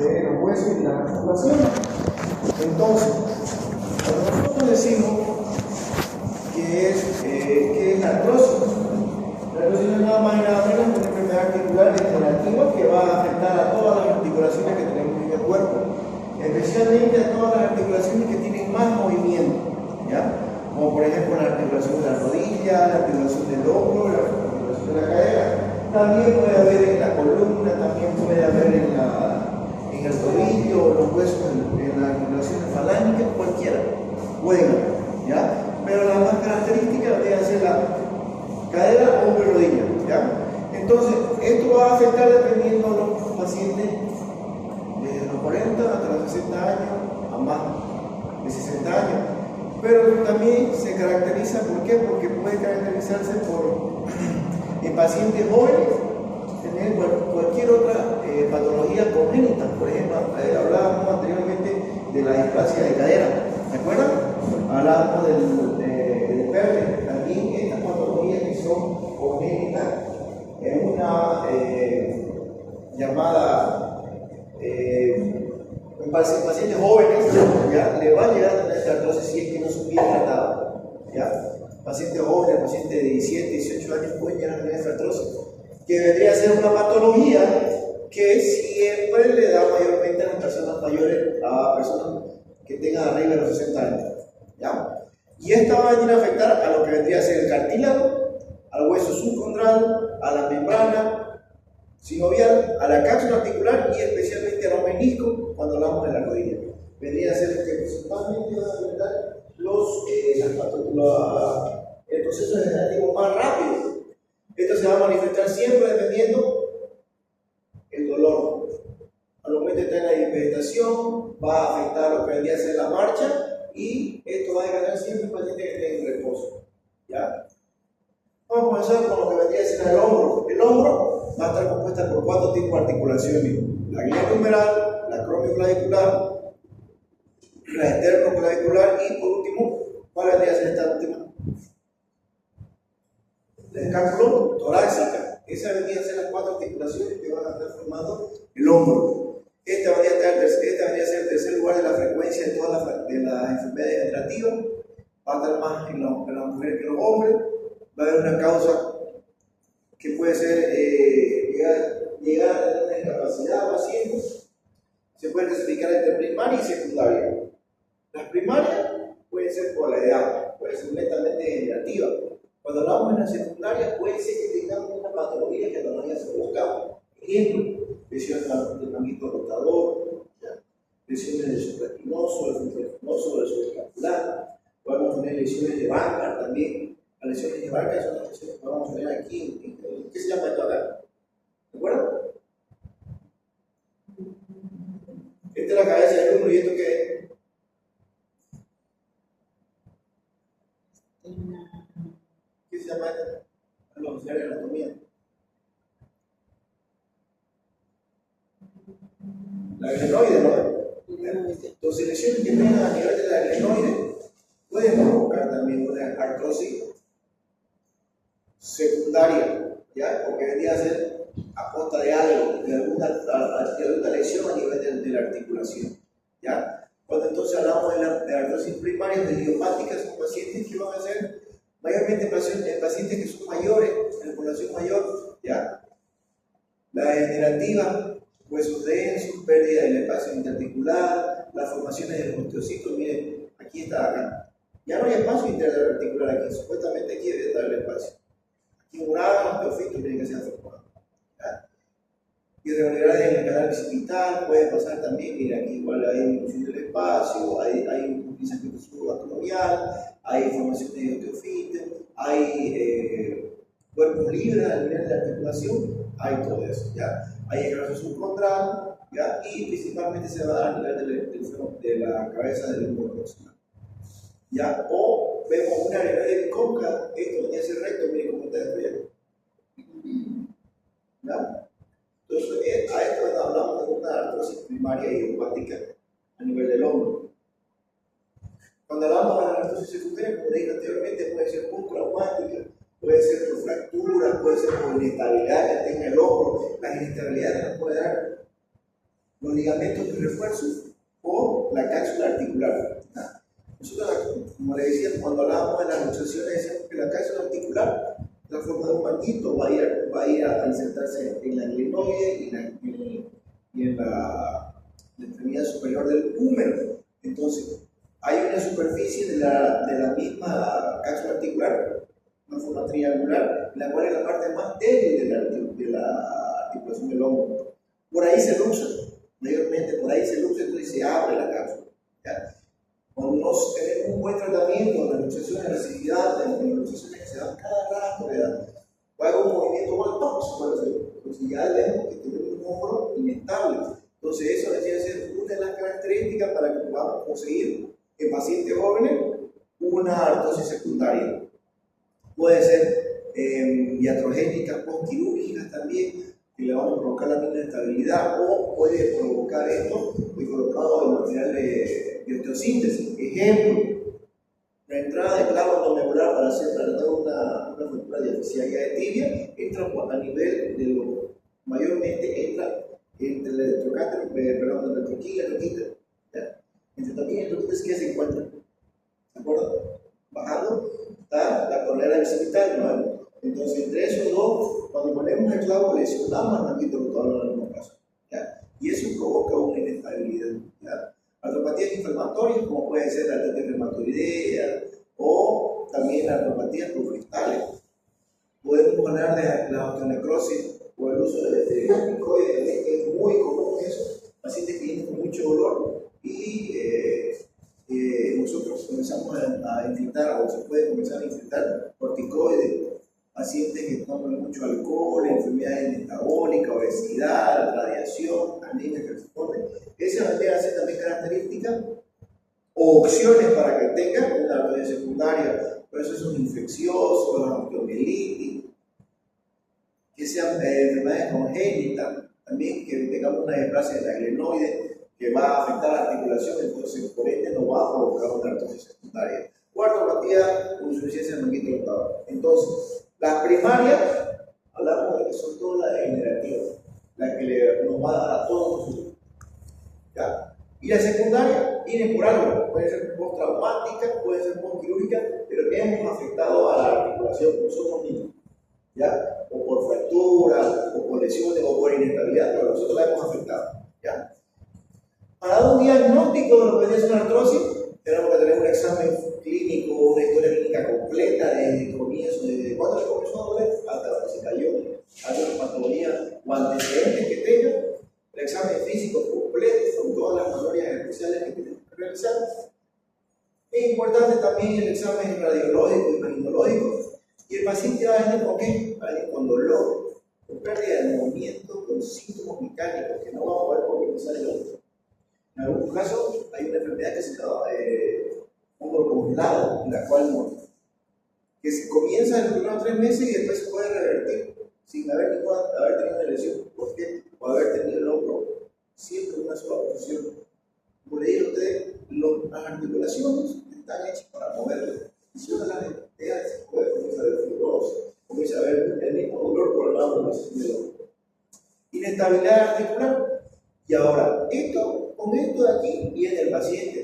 de los huesos y la articulación. Entonces, cuando nosotros decimos que es la artrosis, la artrosis no es nada más y nada menos que una enfermedad articular degenerativa que va a afectar a todas las articulaciones que tenemos en el cuerpo, especialmente a todas las articulaciones que tienen más movimiento, ¿ya? Como por ejemplo la articulación de la rodilla, la articulación del hombro, la articulación de la cadera. También puede haber en la columna, también puede haber en el tobillo, los huesos, en las articulaciones falángicas, cualquiera pueden haber, ¿ya? Pero la más característica debe ser la cadera, hombro y rodilla, ¿ya? Entonces, esto va a afectar dependiendo de los pacientes desde los 40 hasta los 60 años, a más de 60 años. Pero también se caracteriza, ¿por qué? Porque puede caracterizarse por en pacientes jóvenes, tener cualquier otra patología congénita. Por ejemplo, hablábamos anteriormente de la displasia de cadera, ¿se acuerdan? Hablábamos del PERTE. También estas patologías que son congénitas, en una llamada en pacientes jóvenes, ¿ya? Le va a llegar a tener esta artrosis si es que no es bien tratado, ¿ya? Pacientes jóvenes, pacientes de 17, 18 años pueden llegar a tener esta artrosis, que vendría a ser una patología que siempre le da mayormente a las personas mayores, a personas que tengan arriba de los 60 años, ¿ya? Y esta va a venir a afectar a lo que vendría a ser el cartílago, al hueso subcondral, a la membrana sinovial, a la cápsula articular y especialmente a los meniscos cuando hablamos de la rodilla. Vendría a ser que principalmente van a afectar el proceso degenerativo más rápido. Esto se va a manifestar siempre dependiendo el dolor. Al momento de tener la hipervegetación, va a afectar lo que vendría a ser la marcha y esto va a ganar siempre el paciente que esté en reposo, ¿ya? Vamos a comenzar con lo que vendría a ser el hombro. El hombro va a estar compuesta por 4 tipos de articulaciones: la glenohumeral, la acromioclavicular, la esternoclavicular y por último, ¿cuál vendría a ser esta última? La escápulo torácica. Esas vendrían a ser las 4 articulaciones que van a estar formando el hombro. Esta vendría a ser el tercer lugar de la frecuencia de todas las enfermedades degenerativas. Va a estar más en las mujeres que en los hombres. Va a haber una causa que puede ser llegar a tener una discapacidad paciente. Se puede clasificar entre primaria y secundaria. Las primarias pueden ser por la edad, puede ser netamente degenerativa. Cuando hablamos de las secundarias, puede ser que tengamos una patología que todavía se busca. Ejemplo, lesiones del manguito rotador, lesiones del supraespinoso, del supraespinoso, del subescapular. Podemos tener lesiones de Bankart también. Las lesiones de Bankart son las lesiones que vamos a tener aquí. ¿Qué se llama esto acá? ¿De acuerdo? Esta es la cabeza del hombro y esto qué es. ¿Qué se llama esto? Vamos a hacer la anatomía. La glenoide, ¿no? Entonces, lesiones que vengan a nivel de la glenoide pueden provocar también una artrosis secundaria, ¿ya? Porque vendría a ser a costa de algo, de alguna lesión a nivel de la articulación, ¿ya? Cuando entonces hablamos de la artrosis primaria de idiopática, son pacientes que van a ser mayormente pacientes que son mayores, en la población mayor, ¿ya? La degenerativa, huesos densos, pérdida del espacio interarticular, las formaciones de los osteocitos, miren, aquí está acá. Ya no hay espacio interarticular aquí, supuestamente aquí debe estar el espacio. Aquí un grado, los osteofitos tienen que ser formados. Irregularidades en el canal bicipital, puede pasar también, mira, aquí igual hay disminución del espacio, hay un pinzamiento subacromial, hay formaciones de osteofitos, hay cuerpos libres a nivel de la articulación, hay todo eso, ¿ya? Hay esclavitud subcondral, ¿ya? Y principalmente se va a dar a nivel de la cabeza del hombro proximal, ¿ya? O vemos una glenoide cóncava, esto venía a ser recto, miren cómo está esto ya, ¿ya? Entonces, a esto hablamos de una artrosis primaria idiopática a nivel del hombro. Cuando hablamos de la artrosis secundaria, como dije anteriormente, puede ser postraumática, puede ser por fractura, puede ser por inestabilidad que tenga el hombro. Las inestabilidades nos pueden dar los ligamentos de refuerzo o la cápsula articular. Nosotros, como le decía, cuando hablábamos de las luxaciones, decíamos que la cápsula articular, la forma de un manguito, va a ir a insertarse en la glenoide y en la extremidad superior del húmero. Entonces, hay una superficie de la misma cápsula articular, una forma triangular, la cual es la parte más débil de la articulación del hombro. Por ahí se luxa, mayormente por ahí se luxa, entonces se abre la cápsula. ¿Ya? Cuando no tenemos un buen tratamiento de las luxaciones de residuidad, de las luxaciones que se dan cada rato, ¿verdad? O hago un movimiento mal tóxico, entonces ya vemos que tenemos un hombro inestable. Entonces eso debería ser una de las características para que podamos conseguir en pacientes jóvenes una artrosis secundaria. Puede ser iatrogénicas postquirúrgicas también, que le van a provocar la misma estabilidad, o puede provocar esto colocado en material de osteosíntesis. Ejemplo, la entrada de clavo endomedular para tratar una fractura de asfixiaria de tibia entra a nivel de lo mayormente entra entre el electrocánter, perdón, entre el troquín y el troquíter. Entre el troquín y el troquíter, ¿qué se encuentra? ¿De acuerdo? Bajando está la coronera bicipital, ¿no? Entonces, entre esos dos, cuando ponemos el clavo, lesionamos al manguito rotador en algunos casos. ¿Ya? Y eso provoca una inestabilidad. ¿Ya? Artropatías inflamatorias, como puede ser la artritis reumatoidea o también artropatías profristales. Podemos hablar de la osteonecrosis o el uso de corticoides, que es muy común eso. Pacientes que tienen mucho dolor y nosotros comenzamos a infiltrar, o se puede comenzar a infiltrar corticoides. Pacientes que toman mucho alcohol, enfermedades metabólicas, obesidad, radiación, anemia que responden. Esas vendrían a ser también características o opciones para que tengan una artrosis secundaria, procesos infecciosos, osteomielitis, que sean enfermedades congénitas, también que tengamos una displasia de la glenoide que va a afectar la articulación, entonces por ende nos va a provocar una artrosis secundaria. O artropatía con insuficiencia del manguito rotador. Entonces, las primarias, hablamos de que son todas las degenerativas, las que nos va a dar a todos nosotros. ¿Ya? Y las secundarias vienen por algo, pueden ser post-traumáticas, pueden ser post-quirúrgicas, pero que hemos afectado a la articulación nosotros mismos. ¿Ya? O por fractura, o por lesiones, o por inestabilidad, pero nosotros la hemos afectado. ¿Ya? Para dar un diagnóstico de lo que es una artrosis, tenemos que tener un examen clínico, una historia clínica completa desde el comienzo, desde cuándo se comenzó a doler hasta cuando se cayó, alguna patología o antecedentes que tenga, el examen físico completo con todas las patologías especiales que tenemos que realizar. Es importante también el examen radiológico y imaginológico, y el paciente va a venir con qué? Va a venir con dolor, con pérdida de movimiento, con síntomas mecánicos que no va a poder compensar el otro. En algunos casos hay una enfermedad que se llama hombro congelado, en la cual que se comienza en los primeros 3 meses y después se puede revertir sin haber tenido una lesión. ¿Por qué? O haber tenido el hombro siempre en una sola posición. Como le dije a usted, las articulaciones están hechas para moverlas. Y si una las deja, se puede comenzar a ver fibrosis, comienza a ver el mismo dolor por el lado de la posición del hombro. Inestabilidad articular. Y ahora, con esto de aquí viene el paciente,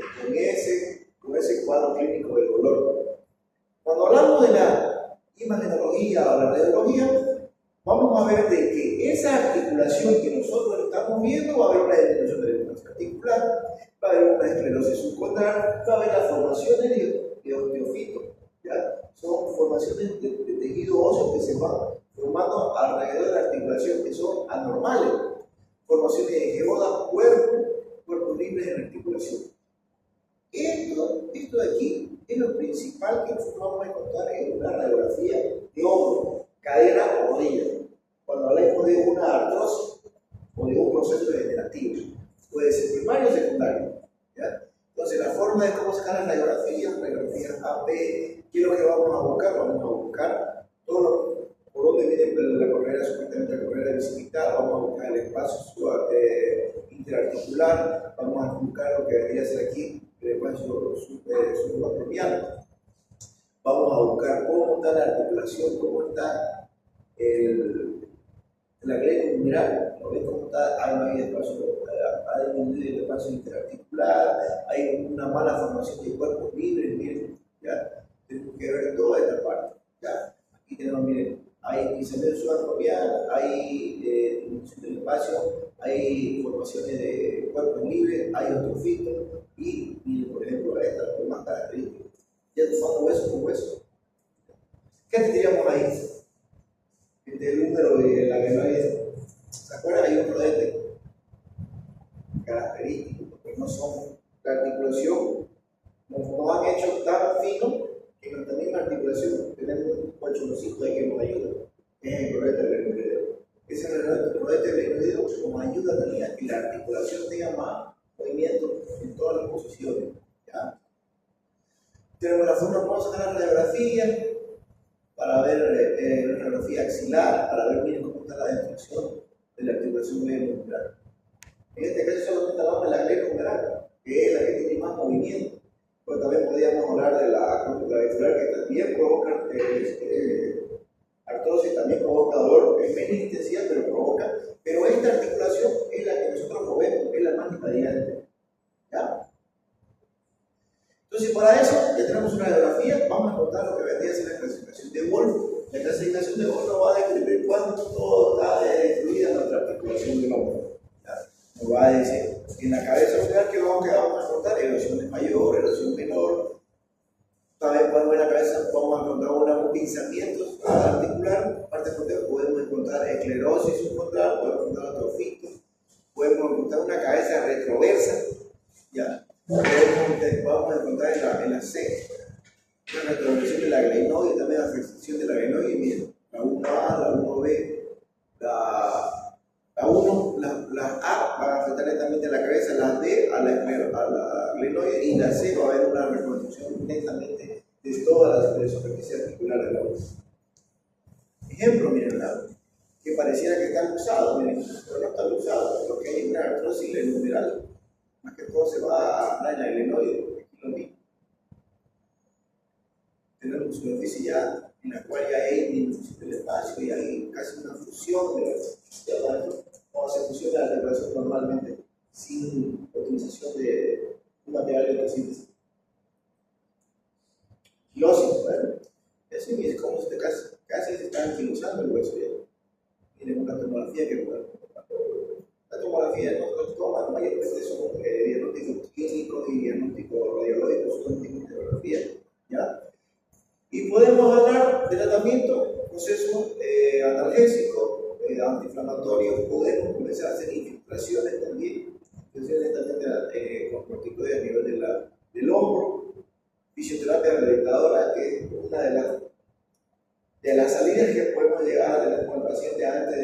con ese cuadro clínico del dolor. Cuando hablamos de la imagenología o la radiología, vamos a ver de que esa articulación que nosotros estamos viendo va a haber una disminución de la distancia articular, va a haber una esclerosis subcondral, va a haber las formaciones de osteofitos, ¿ya? Son formaciones de tejido óseo que se van formando alrededor de la articulación, que son anormales. Formaciones de geodas, cuerpos libres en articulación. Esto de aquí es lo principal que nosotros vamos a encontrar en una radiografía de hombro, cadera o rodilla. Cuando hablemos de una artrosis o de un proceso degenerativo, puede ser primario o secundario. ¿Ya? Entonces, la forma de cómo sacar las radiografías A, B, ¿qué es lo que vamos a buscar? Vamos a buscar todo lo por donde viene la correa, supuestamente la correa bicipital, vamos a buscar el espacio interarticular, vamos a buscar lo que debería ser aquí, el espacio subacromial. Vamos a buscar cómo está la articulación, cómo está la glenohumeral, ¿no ven cómo no hay espacio, hay un espacio interarticular, hay una mala formación de cuerpos libres, miren, ya, tenemos que ver toda esta parte, ya. Aquí tenemos, miren, hay pincelamiento subartropial, hay disminución del espacio, hay formaciones de cuerpos libres, hay eutrofitos y, miren, por ejemplo, estas son más características. Ya tomando hueso con hueso. ¿Qué tendríamos ahí? El número de la glenoide. ¿Se acuerdan? Hay un rodete característico, porque no son la articulación, nos han hecho tan fino que en nuestra misma articulación tenemos un colchoncito ahí que nos ayuda, es el rodete del glenoideo. Ese rodete del glenoideo nos ayuda también a que la articulación tenga más movimiento en todas las posiciones. ¿Ya? Tenemos la forma, vamos a sacar la radiografía para ver la radiografía axilar, para ver bien cómo está la destrucción de la articulación glenohumeral. En este caso solamente hablamos de la glenohumeral, que es la que tiene más movimiento. Pero también podríamos hablar de la clavicular, que también provoca artrosis, también provoca dolor, es menos intensidad, pero provoca. Pero esta articulación es la que nosotros lo vemos, es la más invadiante. ¿Ya? Entonces, para eso ya tenemos una radiografía, vamos a contar lo que vendría a ser la clasificación de Wolf. La clasificación de Wolf nos va a describir cuánto está destruida nuestra articulación del hombro. Nos va a decir, en la cabeza lumbar que vamos a contar erosión mayor, erosión menor. También podemos en la cabeza vamos a encontrar un pinzamiento articular, parte posterior podemos encontrar esclerosis subcontraral, podemos encontrar atrofito, podemos encontrar una cabeza retroversa, ¿ya? Vamos a encontrar en la C una retroversión de la glenoide, también la flexión de la glenoide, miren, la 1A, la 1B, las A van a afectar netamente a la cabeza, las D a la glenoide y la C va a haber una reconstrucción netamente de toda la superficie articular de la voz. Ejemplo, miren, que pareciera que está luxado, miren, pero no está luxado, porque hay una artrosis glenohumeral, más que todo se va a dar en la glenoide, aquí lo mismo. Tenemos una superficie ya en la cual ya hay disminución del espacio y hay casi una fusión de cómo se fusiona la articulación normalmente sin utilización de un material de autosíntesis. Quilosis, bueno, eso es como si casi se está anquilosando el hueso. Tienen una tomografía que bueno, la tomografía nosotros tomamos mayormente son diagnósticos clínicos y diagnósticos radiológicos, son tipos de tomografía, ¿ya? Y podemos hablar de tratamiento, proceso analgésico, antiinflamatorio, podemos comenzar a hacer infiltraciones también con corticoides a nivel del hombro, fisioterapia rehabilitadora, que es una de las salidas que podemos llegar a tener con el paciente antes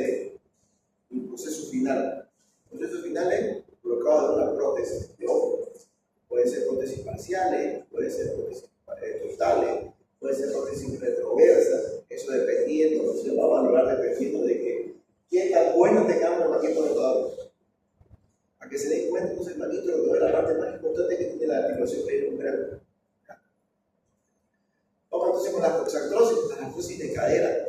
del proceso final. El proceso final es colocado de una prótesis de hombro, puede ser prótesis parciales, puede ser prótesis totales, puede ser prótesis retroversa, eso dependiendo, se va a valorar dependiendo de qué tan bueno tengamos el manguito rotador. A que se den cuenta, entonces el manguito rotador es la parte más importante que tiene la articulación glenohumeral. Vamos entonces con las artrosis de cadera,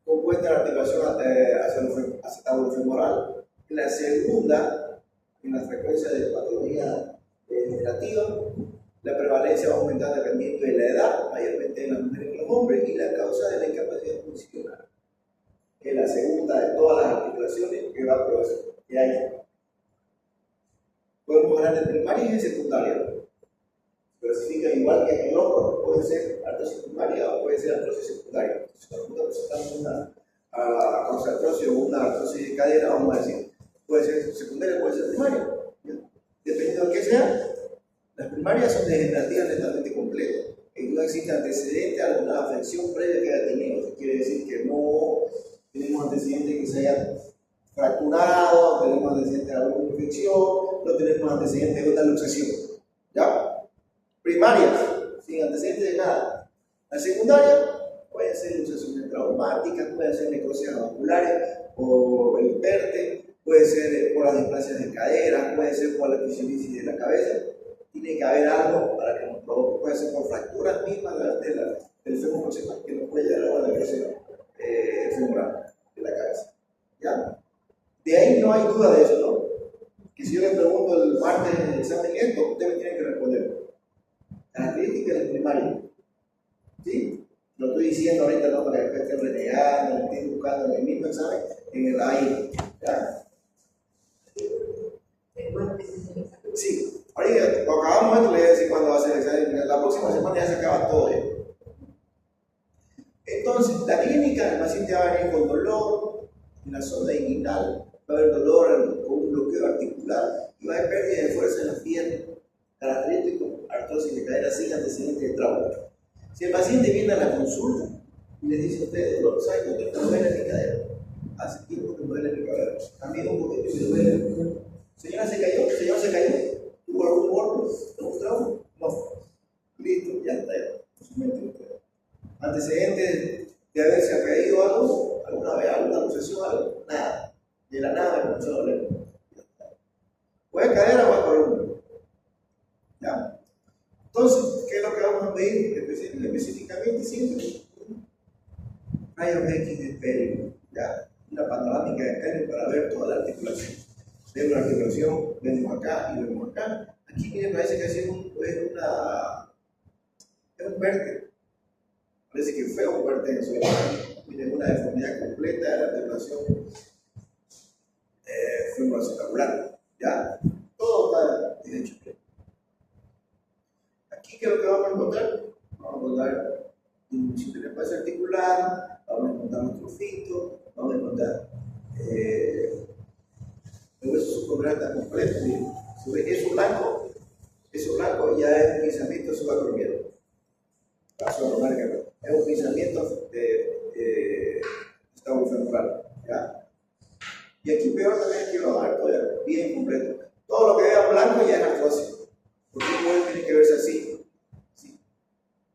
compuesta de la articulación acetabulo-femoral. En la segunda, en la frecuencia de patología degenerativa, la prevalencia va a aumentar dependiendo de la edad, mayormente en las mujeres y los hombres, y la causa de la incapacidad funcional. Es la segunda de todas las articulaciones que va a progresar. Y ahí podemos hablar de primaria y de secundaria. Se clasifica igual que en el hombro, puede ser artrosis primaria o puede ser artrosis secundaria. Si nosotros presentamos una artrosis o una artrosis de cadera, vamos a decir, puede ser secundaria, puede ser primaria. Dependiendo de qué sea. Las primarias son degenerativas netamente completas. No existe antecedente a alguna afección previa que haya tenido. Eso quiere decir que no tenemos antecedentes que se hayan fracturado, no tenemos antecedentes de alguna infección, no tenemos antecedentes de una luxación. ¿Ya? Primarias, sin antecedentes de nada. La secundaria puede ser luxaciones traumáticas, puede ser necrosis vasculares o el PERTE, puede ser por las displasias de cadera, puede ser por la fisiolisis de la cabeza. Tiene que haber algo para que nos provoque, puede ser por fracturas mismas del fémur proximal que nos puede llevar a la necrosis femoral de la cabeza. ¿Ya? De ahí hay duda de eso, ¿no? Que si yo le pregunto el martes en el examen esto, usted me tiene que responder. Características del primario. ¿Sí? Lo estoy diciendo ahorita, no para que esté renegando, le estoy buscando en el mismo examen, en el ahí. ¿Ya? Sí, ahorita lo acabamos esto, le voy a decir cuándo va a ser el examen. La próxima semana ya se acaba todo esto. Entonces, la clínica, el paciente va a venir con dolor en la zona inguinal, va a haber dolor con un bloqueo articular y va a haber pérdida de fuerza en las piernas, característico, artrosis de cadera sin antecedentes de trauma. Si el paciente viene a la consulta y le dice a usted, dolor, ¿sabe cuánto me duele mi cadera? Hace tiempo que me duele mi cadera. También un poquito y me duele. Señora se cayó, señor se cayó. ¿Tuvo algún golpe? ¿Algún trauma? No. Listo, ya está. Antecedentes de haberse caído algo, alguna vez, alguna luxación, algo, nada. De la nada me comenzó a doler. ¿Puede caer o va a columna? ¿Ya? Entonces, ¿qué es lo que vamos a pedir específicamente siempre? Rayos X de estéreo, ¿ya? Una panorámica de estéreo para ver toda la articulación. Vemos la articulación, vemos acá y vemos acá. Aquí, miren, parece que es un vértigo. Parece que fue un hipertenso. Miren, una deformidad completa de la articulación femoroacetabular. ¿Ya? Todo está derecho. Aquí, ¿qué es lo que vamos a encontrar? Vamos a encontrar disminución del espacio articular, vamos a encontrar un trofito, vamos a encontrar el hueso subcondral está completo. Miren, eso blanco ya es un pinzamiento subacromiano. Es un pinzamiento de estabulofemoral, ¿ya? Y aquí peor también aquí lo van a ver bien completo. Todo lo que vea blanco ya es artrosis. Porque el tiene que verse así, ¿sí?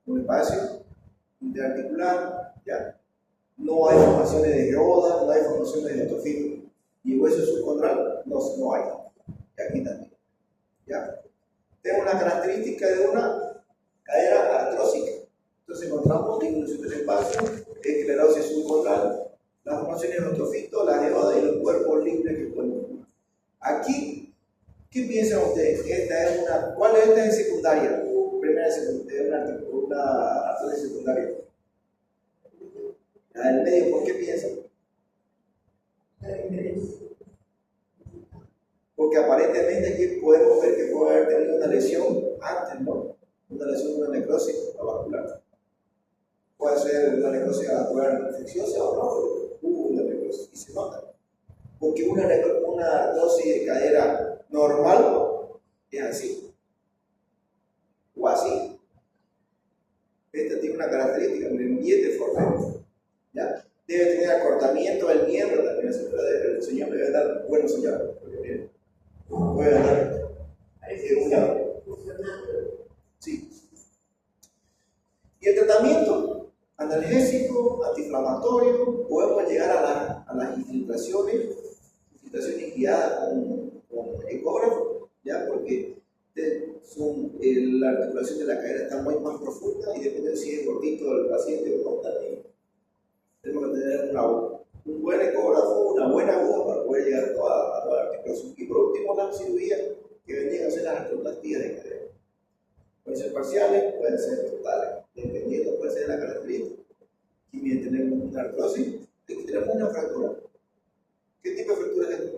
Un espacio interarticular, ¿ya? No hay formaciones de geoda, no hay formaciones de trofito. Y el hueso subcondral no hay. Y aquí también, ¿ya? Tengo una característica de una cadera artrósica. Entonces encontramos disminución del espacio, esclerosis subcondral, las formaciones de trofito, la geoda y los cuerpos libres que podemos ver. Aquí, ¿qué piensan ustedes? ¿Cuál es esta en secundaria? Primera secundaria, una artrosis secundaria. La del medio, ¿por qué piensan? Porque aparentemente aquí podemos ver que puede haber tenido una lesión antes, ¿no? Una lesión de una necrosis vascular. Puede ser una necrosis vascular infecciosa o no, hubo una necrosis y se nota. Porque una artrosis de cadera normal es así, o así. Esta tiene una característica, un diente forma, ¿ya? Debe tener acortamiento del miembro también, el señor debe dar buenos señales, porque miren, puede dar una. Sí. Y el tratamiento analgésico, antiinflamatorio, podemos llegar a las infiltraciones guiadas con ecógrafo, ¿ya? Porque la articulación de la cadera está muy más profunda y depende de si es gordito el paciente o no también. Tenemos que tener un buen ecógrafo, una buena aguja para poder llegar a toda la articulación. Y por último, la cirugía que vendrían a ser las artroplastías de cadera. Pueden ser parciales, pueden ser totales, dependiendo, puede ser de la característica. Y bien, tenemos una artrosis, aquí tenemos una fractura. ¿Qué tipo de fractura es esta?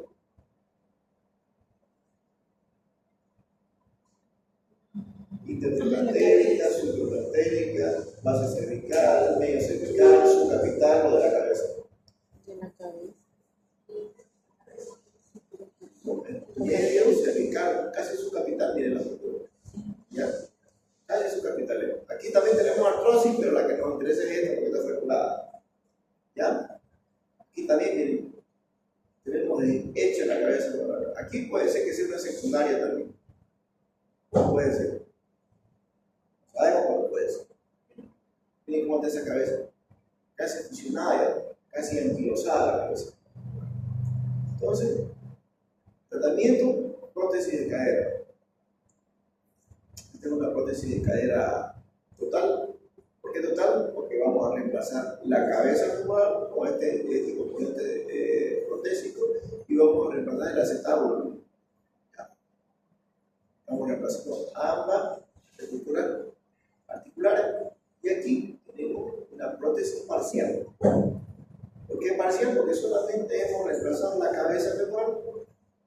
Intertrocantérica, subtrocantérica, base cervical, medio cervical, subcapital o de la cabeza. De la cabeza. Medio cervical, casi subcapital, miren la fractura. ¿Ya? Casi subcapital. Aquí también tenemos artrosis, pero la que nos interesa es esta, porque está fracturada. ¿Ya? Aquí también, miren, tenemos hecho en la cabeza. Aquí puede ser que sea una secundaria también. Puede ser. ¿Sabemos cómo puede ser? Miren cómo está esa cabeza. Casi fusionada, casi anquilosada la cabeza. Entonces, tratamiento, prótesis de cadera. Tengo una prótesis de cadera total, ¿Por qué total? Porque vamos a reemplazar la cabeza femoral con este componente protésico y vamos a reemplazar el acetábulo. Vamos reemplazando ambas estructuras articulares y aquí tenemos una prótesis parcial. ¿Por qué parcial? Porque solamente hemos reemplazado la cabeza femoral,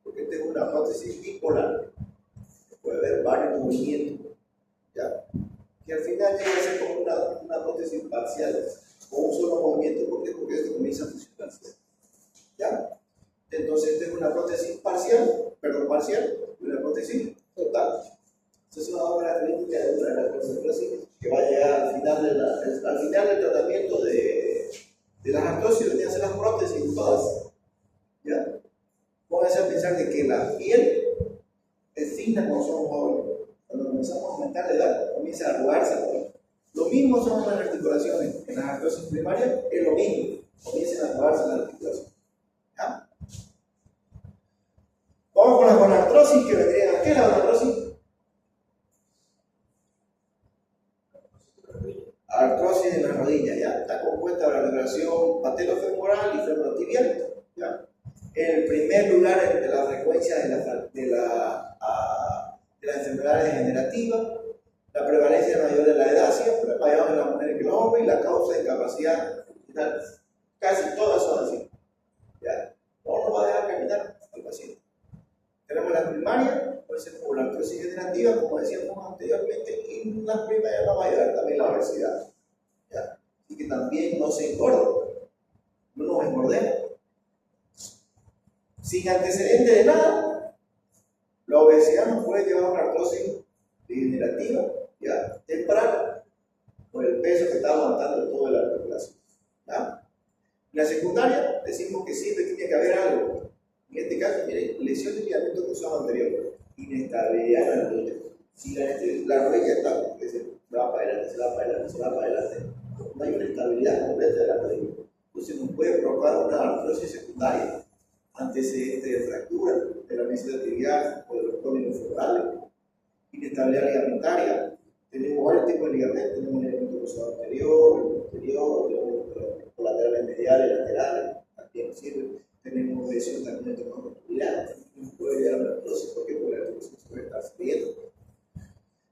porque esta es una prótesis bipolar. Puede haber varios movimientos, ¿ya? Que al final llega a ser como una prótesis parcial o un solo movimiento. ¿Por qué? Porque esto comienza a fusionarse, ¿ya? Entonces esta es una prótesis parcial y una prótesis total. Entonces vamos a ver la clínica de una de las prótesis que va a llegar al final del tratamiento de las artrosis, donde hacen las prótesis todas, ¿ya? Pónganse a pensar de que la piel es fina cuando somos jóvenes. Cuando comenzamos a aumentar la edad, comienza a arrugarse. Lo mismo son las articulaciones. En las artrosis primarias es lo mismo. Comienzan a arrugarse las articulaciones. ¿Ya? Vamos con la gonartrosis, que vendría. ¿Qué es la gonartrosis? Artrosis de la rodilla, ¿ya? Está compuesta de la articulación patelofemoral y femorotibial, ¿ya? En el primer lugar de la frecuencia de las enfermedades degenerativas, la prevalencia mayor de la edad, siempre mayor en las mujeres que en los hombres, y la causa de discapacidad final. Casi todas son así, ¿ya? No nos va a dejar caminar al paciente. Tenemos la primaria, puede ser por la artrosis degenerativa, como decíamos anteriormente, y la primaria va a mayor también la obesidad, ¿ya? Y que también no se engorda, no nos engordemos. Sin antecedente de nada, la obesidad nos puede llevar a una artrosis degenerativa, ¿ya? Temprana, por el peso que está aguantando toda la articulación, ¿ya? En la secundaria decimos que siempre tiene que haber algo. En este caso, miren, lesión de ligamento cruzado anterior, inestabilidad en la rodilla. Si la rodilla está, se va para adelante, se va para adelante, se va para adelante, no hay una estabilidad completa de la rodilla. Entonces nos puede provocar una artrosis secundaria, antecedente de fractura de la meseta tibial o de los cóndilos femorales, inestabilidad ligamentaria. Tenemos varios tipos de ligamentos, tenemos el ligamento cruzado anterior, el posterior, los colaterales mediales, laterales, también nos sirven. Tenemos lesión también de troncomuscular, nos puede llegar a la artrosis porque la artrosis puede estar saliendo.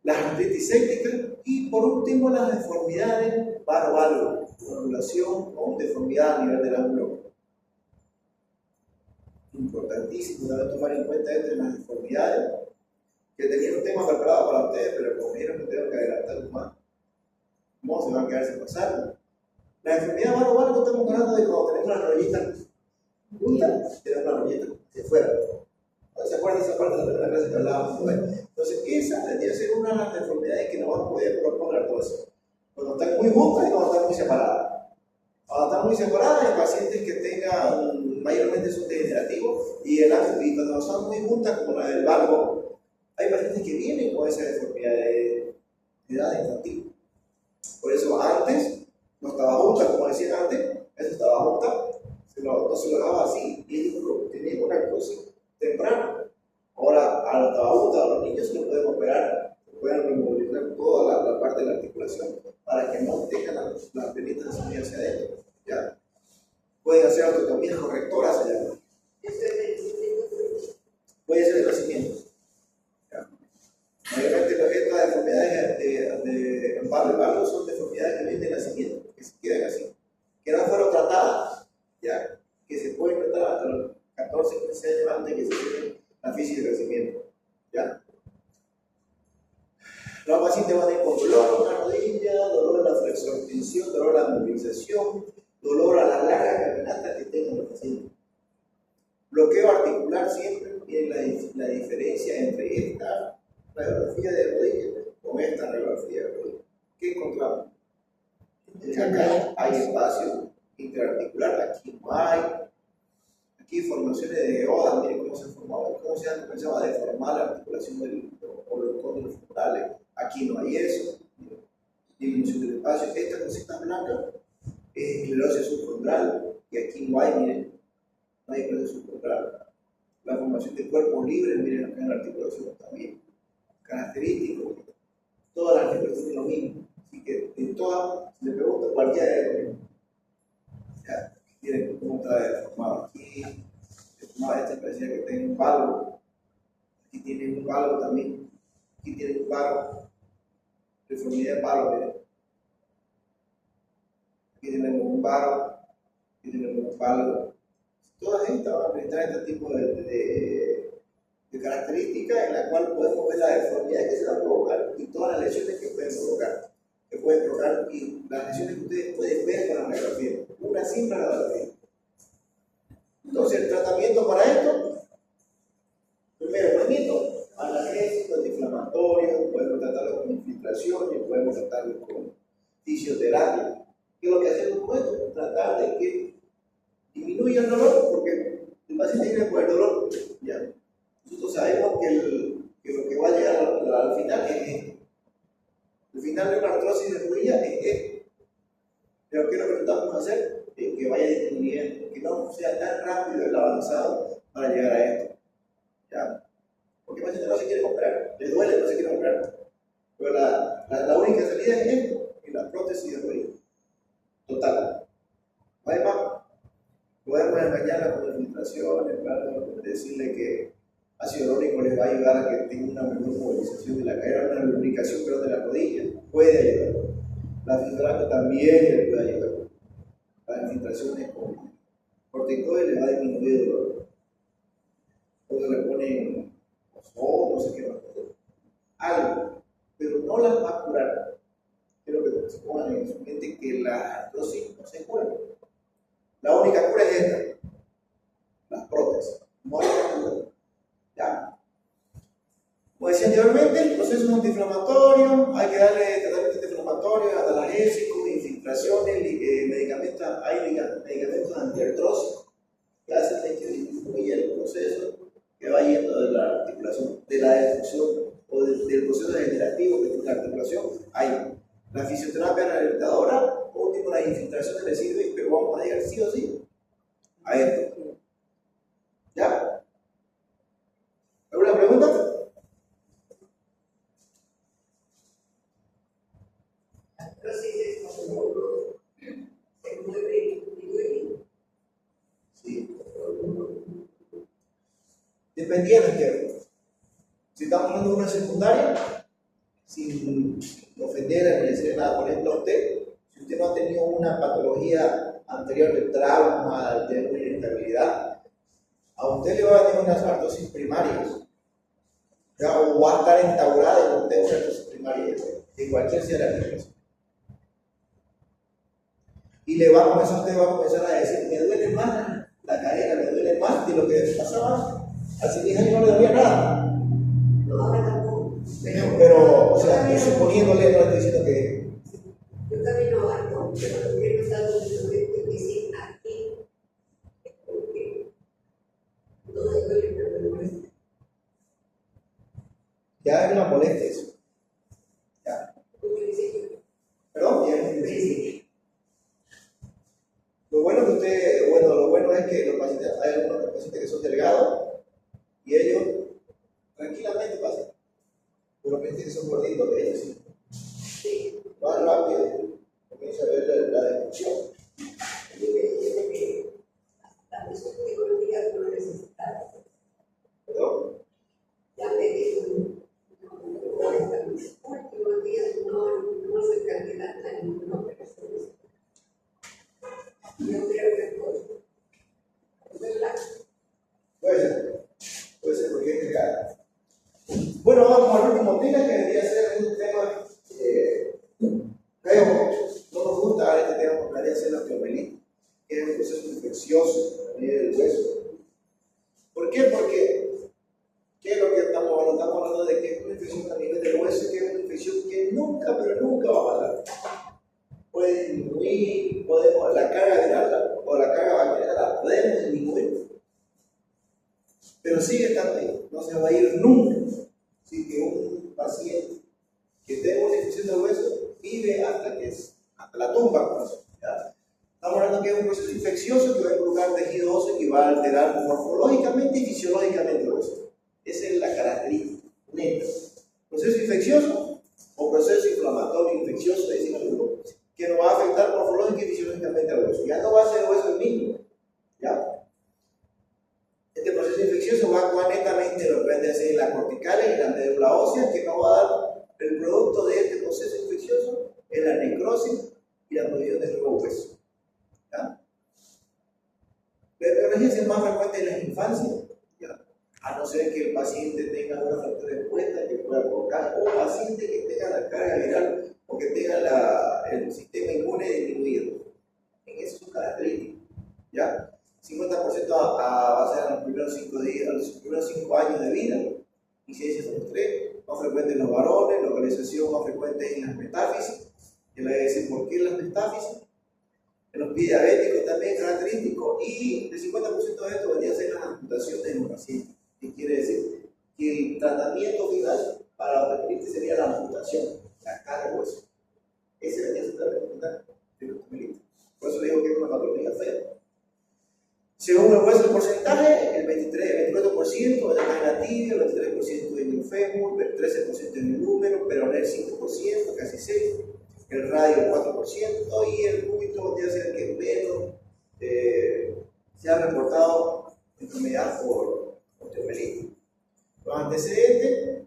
Las artritis sépticas y por último las deformidades varo-valo, una anulación o deformidad a nivel del ángulo. Importantísimo debe tomar en cuenta entre las deformidades, que tenía un tema preparado para ustedes, pero como vieron que tengo que adelantar más, no se van a quedar sin pasar. La enfermedad varo-valo no estamos hablando de cuando tenemos la rodillita junta, tenemos la rodillita hacia afuera. ¿Se acuerdan esa parte de la primera clase que hablábamos? Entonces, esa tendría que ser una de las deformidades que nos van a poder proponer artrosis. Cuando están muy juntas y cuando están muy separadas. Cuando están muy separadas, hay pacientes que tengan, mayormente son degenerativos, y cuando son muy juntas, como la del valgo, hay pacientes que vienen con esa deformidad de edad infantil. Por eso, antes, no estaba junta, como decía antes, eso estaba junta, no se lo daba así, y tenía una artrosis temprana. Ahora, a los tabautas, a los niños se los pueden operar, se pueden removilizar toda la parte de la articulación para que no tengan las venitas hacia adentro, ¿ya? Pueden hacer autotomías correctoras allá. Puede ser de nacimiento, ¿ya? Mayormente estas deformidades de valgo son deformidades que vienen de nacimiento, que se quedan así, que no fueron tratadas, ¿ya? Que se pueden tratar hasta los 14, 15 años antes que se tiene la física de crecimiento, ¿ya? Los pacientes van a ir con dolor en la rodilla, dolor en la flexor-extensión, dolor a la movilización, dolor a las largas caminatas que tengan los pacientes. Bloqueo articular siempre, miren la diferencia entre esta radiografía de rodilla con esta radiografía de rodilla. ¿Qué encontramos? Acá hay espacio interarticular, aquí no hay. Aquí formaciones de geodas, miren cómo se formaba, cómo se comenzaba a deformar la articulación o los cóndilos femorales. Aquí no hay eso. Disminución del espacio. Esta cosita blanca es esclerosis subcondral, y aquí no hay, miren, no hay esclerosis subcondral. La formación de cuerpos libres, miren acá en la articulación también. Característico. Todas las articulaciones son lo mismo. Así que en todas, si le pregunto cualquiera de ellos, ya, miren cómo está deformado aquí, deformado este parecía que tiene un palo, aquí tiene un palo también, aquí tiene un palo, deformidad de palo, miren. Aquí tenemos un palo, aquí tenemos un palo. Todas estas van a presentar este tipo de características en la cual podemos ver la deformidad que se va a provocar y todas las lesiones que pueden provocar. Y las lesiones que ustedes pueden ver con la radiografía. Una simple radiografía. Entonces, el tratamiento para esto, primero, bonito, analgésico, antiinflamatorio, podemos tratarlo con infiltraciones, podemos tratarlo con fisioterapia. ¿Qué es lo que hacemos con esto? Tratar de que disminuya el dolor, porque el paciente viene por el dolor. ¿Ya? Nosotros sabemos que lo que va a llegar al final es esto. El final de una artrosis de rodilla es esto. Pero ¿qué es lo que tratamos de hacer? Que vaya disminuyendo, que no sea tan rápido el avanzado para llegar a esto. ¿Ya? Porque el paciente no se quiere operar, le duele, no se quiere operar. Pero la única salida es esto, y la prótesis de rodilla. Total. No hay más. Podemos engañarla con infiltraciones, claro, decirle que ácido hialurónico les va a ayudar a que tenga una mejor movilización de la cadera, una lubricación de la rodilla, puede ayudar. La fisioterapia también le puede ayudar. Las infiltraciones con corticoides les va a disminuir el dolor. Porque le ponen no sé qué más, algo, pero no las va a curar. Quiero que se pongan en su mente que la artrosis no se cura. La única cura es esta, las prótesis. No hay cura. ¿Ya? Como decía anteriormente, el proceso es antiinflamatorio, hay que darle tratamiento antiinflamatorio, analgésicos, infiltraciones, medicamentos, hay medicamentos antiartrósicos que hacen que disminuya el proceso que va yendo de la articulación, de la destrucción o del proceso degenerativo que tiene la articulación. Hay la fisioterapia rehabilitadora, último las infiltraciones le sirven, pero vamos a llegar sí o sí a esto. ¿Ya? ¿Alguna pregunta? Sí. Dependiendo que si estamos hablando de una secundaria, sin ofender ni decir nada, por ejemplo, si usted no ha tenido una patología anterior de trauma, de una inestabilidad, a usted le va a tener unas artrosis primarias, ¿ya? O va a estar instaurada en usted una artrosis primaria de cualquier sea la artrosis. Y usted va a comenzar a decir, me duele más la cadera, me duele más de lo que pasaba hace 10 años, no le dolía nada. No, ahora tampoco. Pero, o sea, yo suponiéndole, no le estoy diciendo que. Yo camino alto, pero lo que he notado últimamente es decir aquí, porque no me duele, pero me molesta. Ya es una molestia eso. Ya. ¿Perdón? Sí. Lo bueno es que los pacientes, hay algunos pacientes que son delgados y ellos tranquilamente pasan. Pero los pacientes que son gorditos, ellos sí. Van rápido, comienza a ver la destrucción. Yo me dice que la persona que conocía no necesitaba. ¿Perdón? Ya me dijo, en mis últimos días no soy candidata a ninguna operación. Yo creo que puede ser porque es delgado. Bueno, vamos al último tema que debería ser un tema creo, no nos gusta este tema porque debería ser la osteopenia, que es un proceso infeccioso a nivel del hueso. ¿Por qué? Porque, ¿qué es lo que estamos hablando? Estamos hablando de que es una infección a nivel del hueso, que es una infección que nunca, pero nunca va a pasar. Puede disminuir, la carga viral o la carga bacteriana la podemos disminuir, pero sigue estando ahí, no se va a ir nunca. Así que un paciente que tenga una infección del hueso vive hasta la tumba con eso. ¿Ya? Estamos hablando que es un proceso infeccioso que va a provocar tejido óseo y va a alterar morfológicamente y fisiológicamente el hueso. Esa es la característica neta. Proceso infeccioso o proceso inflamatorio infeccioso es la médula ósea, que nos va a dar el producto de este proceso infeccioso, es la necrosis y la producción de nuevo hueso. ¿Ya? La etiología es más frecuente en la infancia, ¿ya? A no ser que el paciente tenga una fractura expuesta que pueda provocar, o paciente que tenga la carga viral o que tenga el sistema inmune disminuido. En eso es su característica. ¿Ya? 50% va a ser en los primeros 5 días, los primeros 5 años de vida, incidencia son 3, más frecuente en los varones, localización más frecuente en las metáfisis. Yo le voy a decir por qué las metáfisis. En los pies diabéticos también característico, y el 50% de esto vendría a ser las amputaciones de los pacientes. ¿Qué quiere decir? Que el tratamiento final para los pacientes sería la amputación, la carga de hueso. Ese vendría a ser el tratamiento final de los pacientes. Por eso digo que es una patología fea. Según el hueso, el porcentaje, el 24% en la tibia, el 23% en el fémur, el 13% en el húmero, peroné el 5%, casi 6%, el radio el 4%, y el cúbito podría ser que menos se ha reportado enfermedad por osteomelitis. Los antecedentes,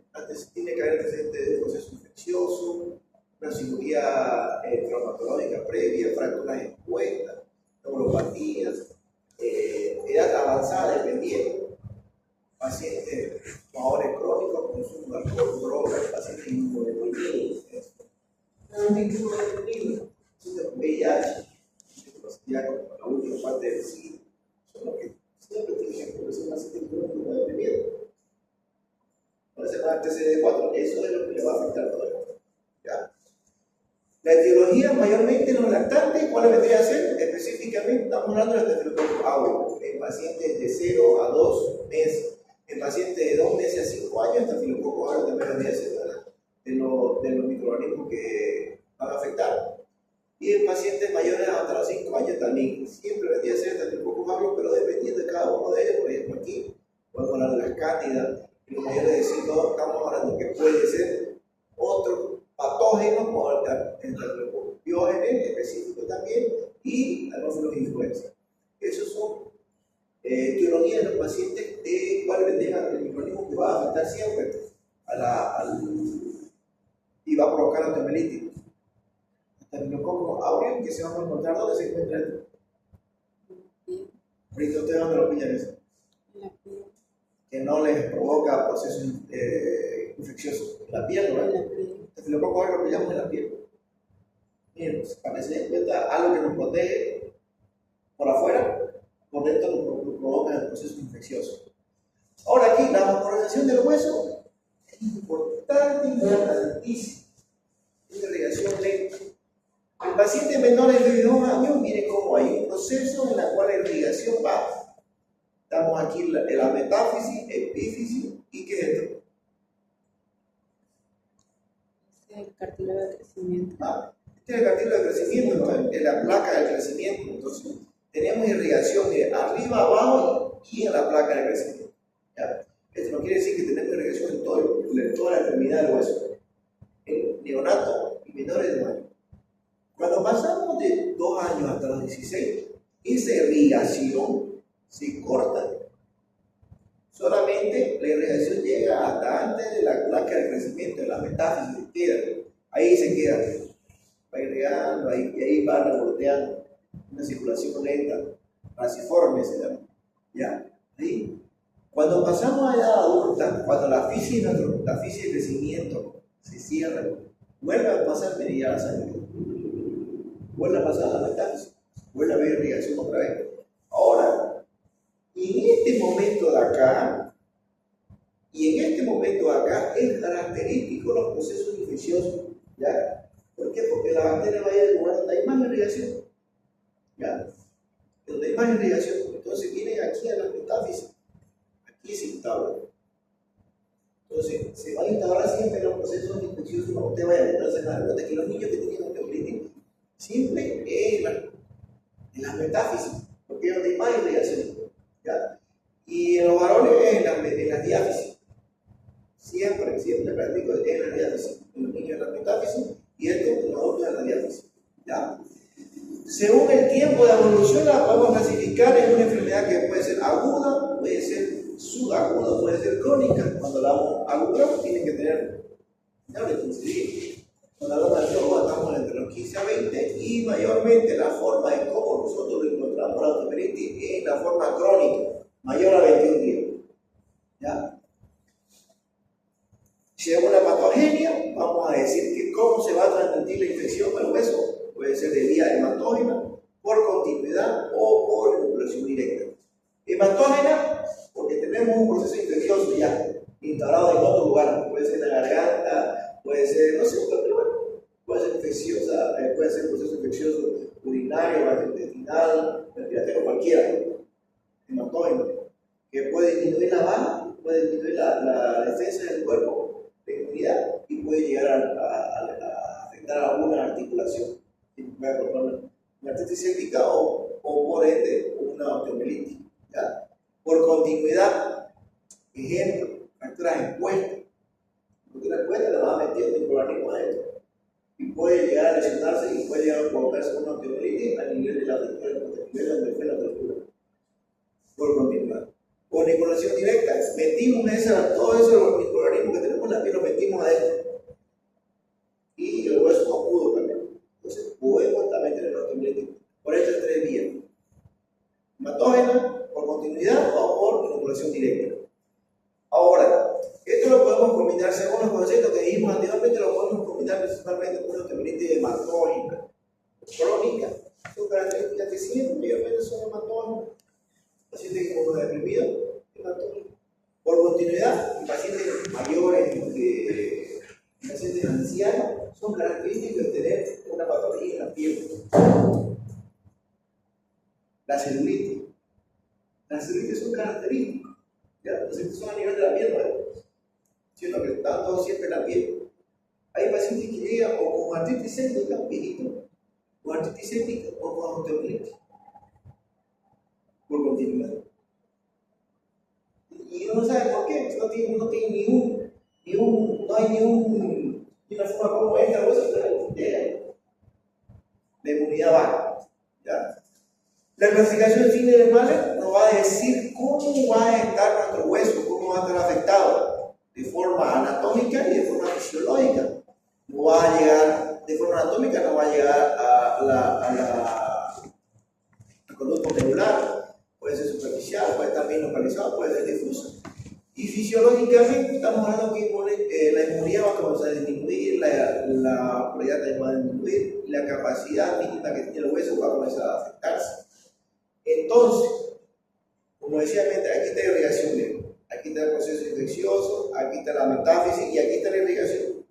tiene que haber antecedentes de proceso infeccioso, una cirugía traumatológica previa, fracturas expuestas, neuropatías, edad avanzada dependiendo, pacientes fumadores crónicos, consumo de alcohol, drogas, pacientes inmunodeprimidos, pacientes con VIH, ya con la última parte del SIDA, son los que siempre tienen que ser pacientes inmunodeprimidos. Por ese parte CD4, eso es lo que le va a afectar todo esto. ¿Ya? La etiología mayormente en los lactantes, ¿cuál vendría a ser? Específicamente estamos hablando del estafilococcus aureus en pacientes de 0 a 2 meses. En pacientes de 2 meses a 5 años, estafilococcus aureus también vendría a ser de los microorganismos que van a afectar. Y en pacientes mayores hasta los 5 años también. Siempre vendría a ser estafilococcus aureus, pero dependiendo de cada uno de ellos. Por ejemplo, aquí podemos hablar de las cándidas. En los mayores de 5 años estamos hablando que puede ser otro patógenos como el biógenes específico también, y anófelos influenza. Esos son etiologías de los pacientes de cuál vendría el microorganismo que va a afectar siempre y va a provocar la osteomelitis. Estafilococcus aureus, que se van a encontrar donde se encuentra esto. Ahorita ustedes van a lo pillan eso. Que no les provoca procesos infecciosos. La piel, ¿no? Estafilococcus aureus lo pillamos en la piel. Miren, para que se den cuenta, algo que nos protege por afuera, por dentro nos provoca el proceso infeccioso. Ahora aquí, la vascularización del hueso es importante y importantísima. Es irrigación lenta. En pacientes menores de 2 años, miren cómo hay un proceso en el cual la irrigación va. Estamos aquí en la metáfisis, epífisis, ¿y qué es esto? El cartílago de crecimiento. Este es el cartílago de crecimiento, ¿no? Es la placa de crecimiento. Entonces, tenemos irrigación de arriba, abajo y en la placa de crecimiento. ¿Ya? Esto no quiere decir que tenemos irrigación en toda la extremidad del hueso. En neonatos y menores de 1 año. Cuando pasamos de 2 años hasta los 16, esa irrigación se corta. Solamente la irrigación llega hasta antes de la placa de crecimiento, de la metáfisis, ahí se queda. Va irrigando, y ahí va revoloteando. Una circulación lenta, raciforme se llama. ¿Ya? ¿Sí? Cuando pasamos a edad adulta, cuando la fisis de crecimiento se cierra, vuelve a pasar meridiana la sangre. Vuelve a pasar a la metáfisis, vuelve a haber irrigación otra vez. Ahora, en este momento de acá, es característico los procesos infecciosos. ¿Ya? ¿Por qué? Porque la bacteria va a ir al lugar donde hay más irrigación. ¿Ya? Donde hay más irrigación. Entonces vienen aquí a la metáfisis. Aquí se instaura. Entonces, se va a instaurar siempre los procesos infecciosos cuando usted vaya a entrarse en la cuenta que los niños que tenían osteomelitis siempre en las metáfisis, porque es donde hay más irrigación. ¿Ya? Y en los varones en las diáfisis. Siempre practico en las diáfisis. En los niños en las metáfisis y esto en los adultos en las diáfisis. ¿Ya? Según el tiempo de evolución, la podemos clasificar en una enfermedad que puede ser aguda, puede ser subaguda puede ser crónica. Cuando hablamos aguda, tienen que tener de 15 días. Cuando hablamos de artrosis, estamos entre los 15 a 20 y mayormente la forma en cómo nosotros lo encontramos la osteomielitis es la forma crónica, mayor a 21 días. ¿Ya? Si es una patogenia, vamos a decir que cómo se va a transmitir la infección al hueso. Puede ser de vía hematógena, por continuidad o por inoculación directa. Hematógena, porque tenemos un proceso infeccioso ya instalado en otro lugar. Puede ser en la garganta, puede ser, no sé, puede ser infecciosa, puede ser un proceso infeccioso urinario, gastrointestinal, respiratorio, cualquiera. Hematógena, que puede disminuir la baja, puede disminuir la defensa del cuerpo, la inmunidad, y puede llegar a afectar a alguna articulación. Puede provocar una artritis séptica o por ende una osteomielitis. ¿Ya? Por continuidad, ejemplo, fracturas expuestas. Fracturas expuestas le va a meter un microorganismo adentro y puede llegar a lesionarse y puede llegar a provocarse una osteomielitis a nivel de la fractura, a nivel donde fue la fractura. Por continuidad. Por manipulación directa, metimos todos esos microorganismos que tenemos en la piel, los metimos adentro. Y el hueso no pudo también. Entonces, podemos también tener osteomielitis por estas tres vías: hematógena, por continuidad o por inoculación directa. Ahora, esto lo podemos combinar según los conceptos que dijimos anteriormente, lo podemos combinar principalmente con una osteomielitis hematógena crónica. Son características que siempre mayormente son hematógenas. Pacientes que como deprimidos, hematógenas. Por continuidad, pacientes mayores, pacientes ancianos, son características de tener una patología en la piel. La celulitis. Las celulitis son características. ¿Ya? Las celulitis son a nivel de la piel, ¿no? Sino que están todos siempre en la piel. Hay pacientes que llegan o con artritis séptica, viejito, con artritis séptica o con osteomielitis. Por continuidad. Y uno no sabe por qué. No hay una forma como esta, pero llega. La inmunidad baja. ¿Ya? La clasificación de fines de males nos va a decir cómo va a estar nuestro hueso, cómo va a estar afectado, de forma anatómica y de forma fisiológica. No va a llegar, de forma anatómica no va a llegar al conducto medular, puede ser superficial, puede estar bien localizado, puede ser difuso. Y fisiológicamente estamos hablando que la inmunidad va a comenzar a disminuir, la probabilidad va a disminuir, la capacidad mínima que tiene el hueso va a comenzar a afectarse. Entonces, como decía antes, aquí está la irrigación leve, aquí está el proceso infeccioso, aquí está la metáfisis y aquí está la irrigación.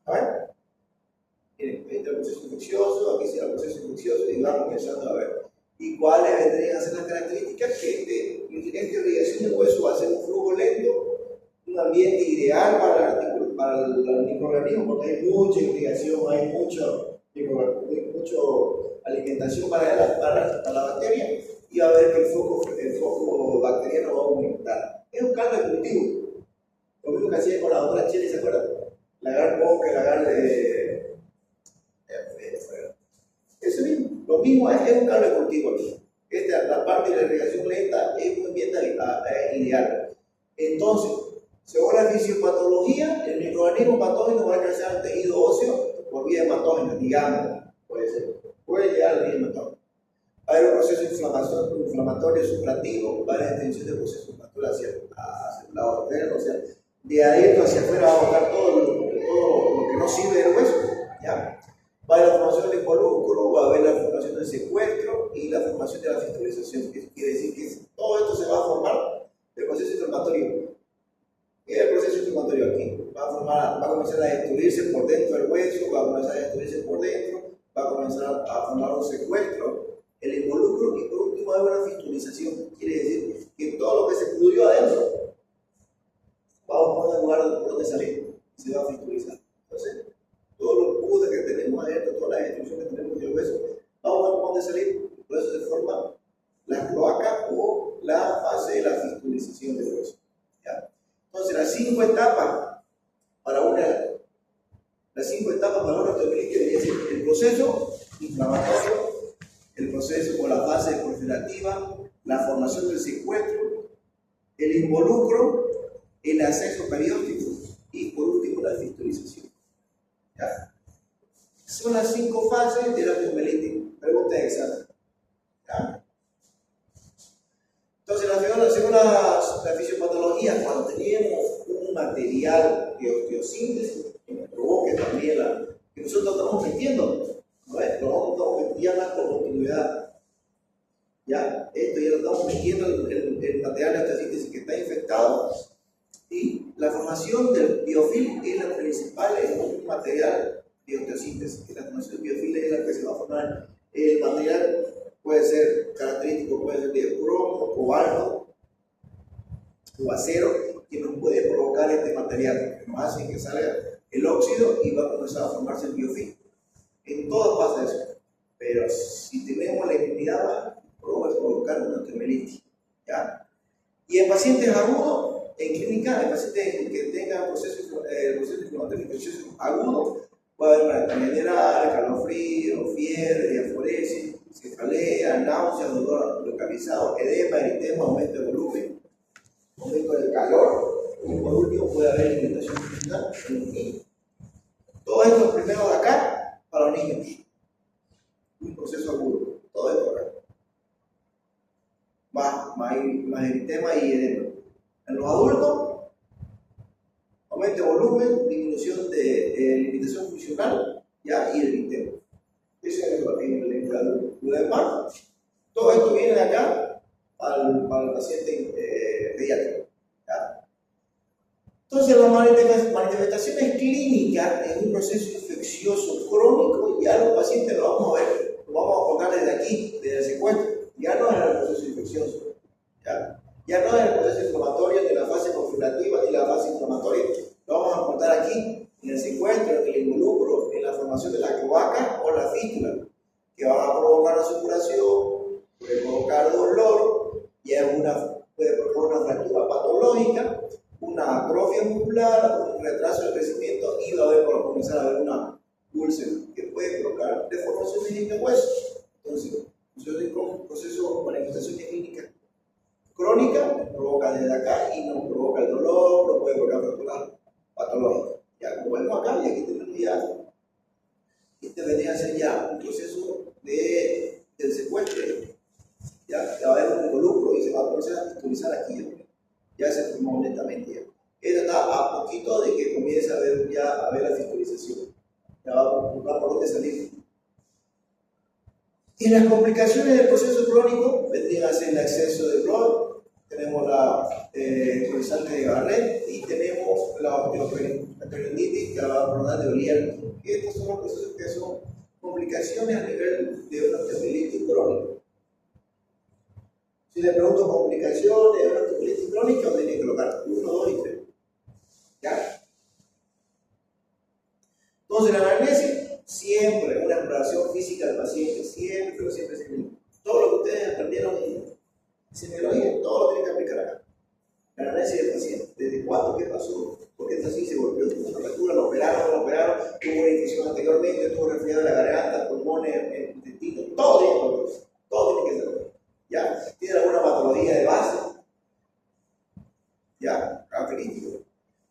¿A ver? Miren, aquí está el proceso infeccioso, aquí está el proceso infeccioso y vamos pensando a ver. ¿Y cuáles vendrían a ser las características? Que esta irrigación del hueso va a ser un flujo lento, un ambiente ideal para el microorganismo, porque hay mucha irrigación, hay mucha alimentación para la bacteria, y va a ver que el foco bacteriano va a aumentar. Es un caldo de cultivo. Lo mismo que hacía con la doctora Chile, ¿se acuerdan? Lagar bosque, lagar eso mismo. Lo mismo es un caldo de cultivo aquí. La parte de la irrigación lenta es un ambiente ideal. Entonces, según la fisiopatología, el microorganismo patógeno va a ingresar al tejido óseo por vía hematógena, digamos. Puede llegar al vía hematógena. Va a haber un proceso inflamatorio supractivo, va a haber extensión del proceso inflamatorio hacia el lado externo, o sea, de adentro hacia afuera va a botar todo lo que no sirve del hueso. ¿Ya? Va a haber la formación del involúcro, va a haber la formación del secuestro y la formación de la fistulización. Quiere decir que todo esto se va a formar del proceso inflamatorio. ¿Qué es el proceso inflamatorio aquí? Va a comenzar a destruirse por dentro del hueso, va a comenzar a destruirse por dentro, va a comenzar a formar un secuestro, el involucro y por último va a haber una fistulización. Quiere decir que todo lo que se pudrió adentro va a buscar un lugar donde salir y se va a fistulizar. Entonces, todos los pudres que tenemos adentro, todas las destrucciones que tenemos del hueso, vamos a buscar dónde salir. Por eso se forma la cloaca o la fase de la fistulización del hueso. ¿Ya? Entonces, las 5 etapas para una osteomielitis debería ser el proceso inflamatorio, el proceso o la fase proliferativa, la formación del secuestro, el involucro, el acceso periódico y por último la fistolización. ¿Ya? Son las 5 fases de la osteomielitis. Pregunta de examen. ¿Ya? Entonces, según la fisiopatología, cuando tenemos un material de osteosíntesis que nos provoque también que nosotros estamos metiendo, ¿no ves? Lo estamos metiendo por continuidad. ¿Ya? Esto ya lo estamos metiendo el material de osteosíntesis que está infectado. Y la formación del biofilm es la principal en un material de osteosíntesis. La formación del biofilm es la que se va a formar. El material puede ser característico, puede ser de cromo, cobalto o acero, que nos puede provocar este material, que nos hace que salga el óxido y va a comenzar a formarse el biofilm. En todo pasa eso. Pero si tenemos la inmunidad baja, puede provocar una osteomielitis. ¿Ya? Y en pacientes agudos, en clínica, en pacientes que tengan proceso inflamatorio infeccioso agudo, puede haber una general, calofrío, fiebre, diaforesis, cefalea, náuseas, dolor localizado, edema, eritema, aumento de volumen, aumento del calor, y por último puede haber alimentación intestinal en los niños. Todo esto primero de acá para los niños. Un proceso agudo, todo esto acá. Más eritema y edema. En los adultos, aumento de volumen, disminución de limitación funcional, ¿ya? Y el eritema. Eso es el adulto. Lo demás, todo esto viene de acá para el paciente pediátrico. ¿Ya? Entonces, las manifestaciones clínicas en un proceso infeccioso crónico, ya los pacientes lo vamos a ver, lo vamos a contar desde aquí, desde el secuestro. Ya no es el proceso infeccioso. Ya no es el proceso inflamatorio, ni la fase confilativa, ni la fase inflamatoria. Lo vamos a contar aquí, en el secuestro, en el involucro, en la formación de la cloaca o la fístula, que van a provocar la supuración, puede provocar dolor, puede provocar una fractura patológica, una atrofia muscular, un retraso del crecimiento y va a comenzar a haber una úlcera que puede provocar deformaciones en el hueso. Entonces, un proceso de manifestación clínica crónica provoca desde acá y nos provoca el dolor, nos puede provocar fractura patológica. Ya como vemos acá, y aquí tenemos ya, este vendría a ser ya un proceso del secuestro. Ya va a haber un involucro y se va a comenzar a fistolizar aquí. Ya se formó netamente ya. Esto está a poquito de que comience a ver la fistolización. Ya va por dónde salir. Y las complicaciones del proceso crónico vendrían a ser el exceso de flor, tenemos la cruzante de Barrett y tenemos la osteoperioditis que va a abordar de Olier. Estos son los procesos que son complicaciones a nivel de una osteomielitis crónica. Si le pregunto complicaciones de una osteomielitis crónica, tiene que colocar 1, 2 y 3. ¿Ya? Entonces, la anamnesis, siempre una exploración física del paciente, siempre. Todo lo que ustedes aprendieron en semiología, todo lo tienen que aplicar acá. La anamnesis del paciente, desde cuándo, qué pasó, por qué está así, se volvió, tuvo una fractura, lo operaron, tuvo una infección anteriormente, tuvo resfriado de la garganta, pulmones, intestinos, todo tiene que ser. ¿Ya? ¿Tiene alguna patología de base? ¿Ya? Característico.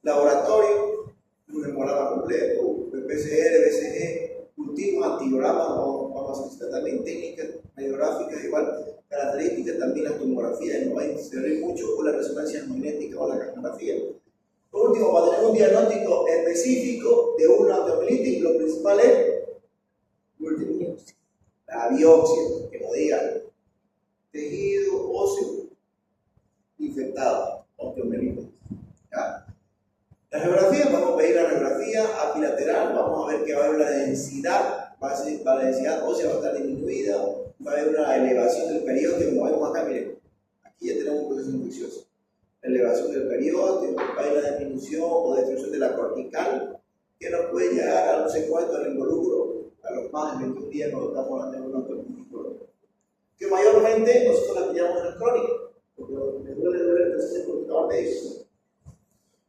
Laboratorio, un hemograma completo, PCR, BCG, cultivos, antibiogramas, vamos a solicitar también técnicas radiográficas, igual características, también la tomografía, no va a interferir mucho con la resonancia magnética o la cartografía. Por último, para tener un diagnóstico específico de una osteomielitis, lo principal es la biopsia, que nos diga tejido óseo infectado, osteomielitis. ¿Ya? La radiografía, vamos a pedir la radiografía apilateral, vamos a ver que va a haber una densidad, la densidad ósea va a estar disminuida, va a haber una elevación del periósteo, como vemos acá, miren, aquí ya tenemos un proceso infeccioso. La elevación del periósteo, va a haber una disminución o destrucción de la cortical, que nos puede llegar a un secuestro del involucro a los más de 21 días cuando estamos hablando de una osteomielitis crónica. Que mayormente nosotros la pillamos en el crónico, porque me duele el proceso cortical médico.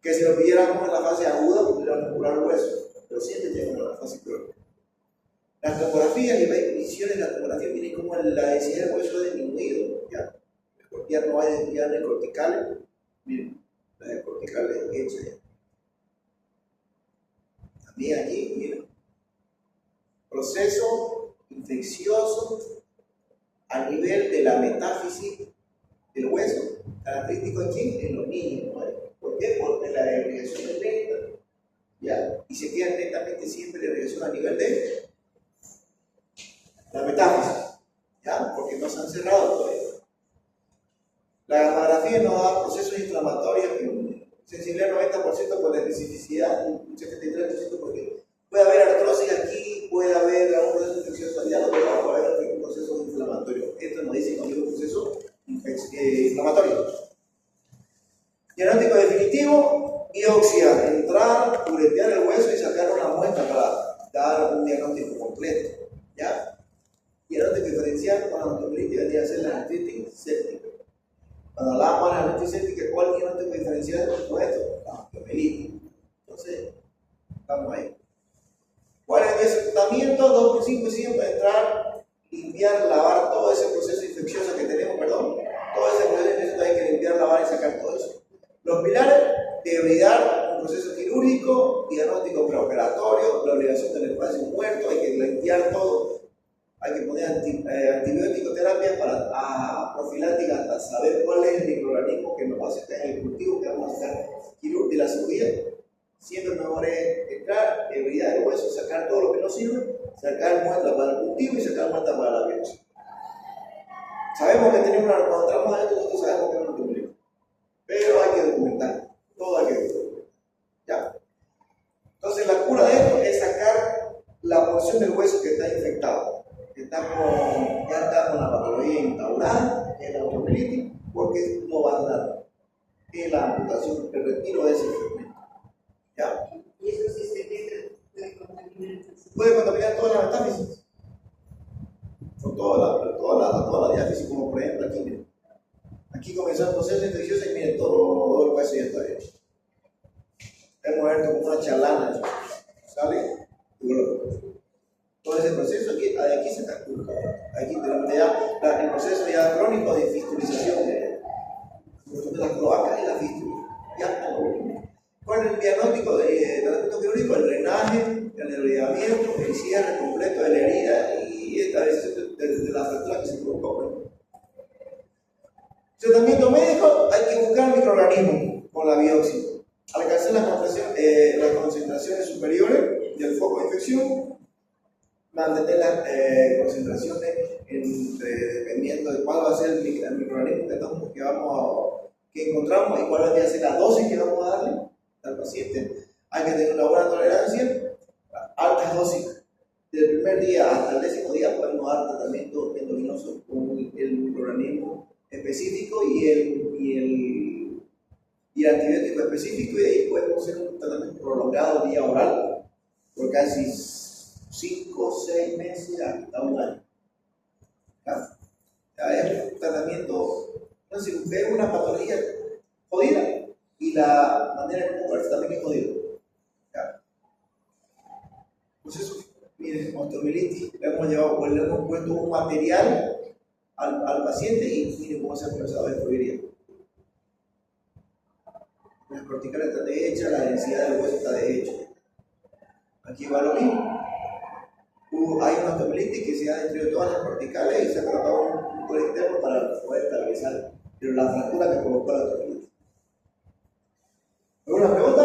Que si lo pidiéramos en la fase aguda, pudiéramos curar el hueso, pero siempre llegamos a la fase crónica. Las tomografías y mediciones de la tomografía vienen como la densidad del hueso ha disminuido, ya no hay densidad de corticales, Miren, la cortical es hecha ya. También aquí, miren. Proceso infeccioso a nivel de la metáfisis del hueso, característico aquí en los niños. ¿No? ¿Por qué? Porque la irrigación es lenta, ¿ya? Y se queda netamente siempre la irrigación a nivel de la metáfisis, ¿ya? Porque no se han cerrado todavía. La gammagrafía nos da procesos inflamatorios con sensibilidad 90% por la especificidad, un 73% porque puede haber artrosis aquí, puede haber algún proceso infeccioso allá, puede haber un proceso inflamatorio. Esto nos dice cuando hay un proceso inflamatorio. Diagnóstico definitivo, biopsia, entrar, curetear el hueso y sacar una muestra para dar un diagnóstico completo, ¿ya? Diagnóstico diferencial con osteomielitis vendría a ser la artritis séptica. Cuando hablamos de la artritis séptica, ¿cuál diagnóstico diferencial con esto? La osteomielitis. Entonces, estamos ahí. ¿Cuál es el tratamiento? 2 por 5 siempre entrar, limpiar, lavar todo ese proceso infeccioso que tenemos, perdón. Todo ese proceso infeccioso hay que limpiar, lavar y sacar todo eso. Los pilares, debrigar un proceso quirúrgico, diagnóstico preoperatorio, la obligación del espacio muerto, hay que limpiar todo, hay que poner antibiótico terapia para profiláctica hasta saber cuál es el microorganismo que nos va a hacer en el cultivo que vamos a hacer de la cirugía. Siempre mejor es entrar, debridar el hueso, sacar todo lo que no sirve, sacar muestra para el cultivo y sacar muestra para la biopsia. Sabemos que tenemos cuando entramos a esto, nosotros sabemos que no nos cumplimos. Pero hay que documentar, todo hay que documentar. ¿Ya? Entonces la cura de esto es sacar la porción del hueso que está infectado, que ya está con la patología instaurada, en la osteomielitis, porque no va a dar en la amputación, el retiro de ese fragmento. ¿Ya? Y eso sí se puede contaminar. Puede contaminar toda la metáfisis, con toda la diáfisis, como por ejemplo aquí, miren. Aquí comenzó el proceso infeccioso y miren, todo el hueso ya está bien. Hemos muerto como una chalana, ¿sale? Todo ese proceso aquí se está curando. Aquí tenemos ya el proceso ya crónico de fistulización de las cloacas y la fístula. Ya está lo último. ¿Cuál es el diagnóstico de tratamiento quirúrgico? El drenaje, el enrolamiento, el cierre completo de la herida y establecimiento de la fractura que se provocó. Tratamiento médico, hay que buscar microorganismos con la biopsia. Alcanzar las concentraciones superiores del foco de infección, mantener las concentraciones dependiendo de cuál va a ser el microorganismo que encontramos y cuál va a ser la dosis que vamos a darle al paciente. Hay que tener una buena tolerancia a altas dosis. Del primer día hasta el 10º día podemos dar tratamiento endovenoso con el microorganismo específico y el antibiótico específico, y de ahí podemos hacer un tratamiento prolongado vía oral por casi 5, 6 meses hasta un año. ¿Ya? Es un tratamiento, entonces es una patología jodida y la manera de curarse también es jodida. ¿Ya? Pues eso, miren, osteomielitis, le hemos puesto un material al paciente y miren cómo se ha comenzado a destruir. Las corticales están deshechas, la densidad del hueso está deshecha. Aquí va lo mismo. Hay una osteomielitis que se ha destruido todas las corticales y se ha colocado un tubo externo para poder estabilizar, pero la fractura que provocó la osteomielitis. ¿Alguna pregunta?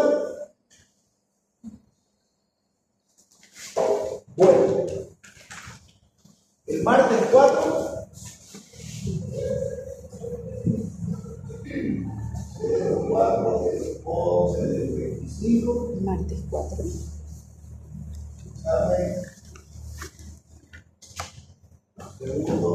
Bueno, el martes 4 del 11 del 25. Martes 4. Examen. Segundo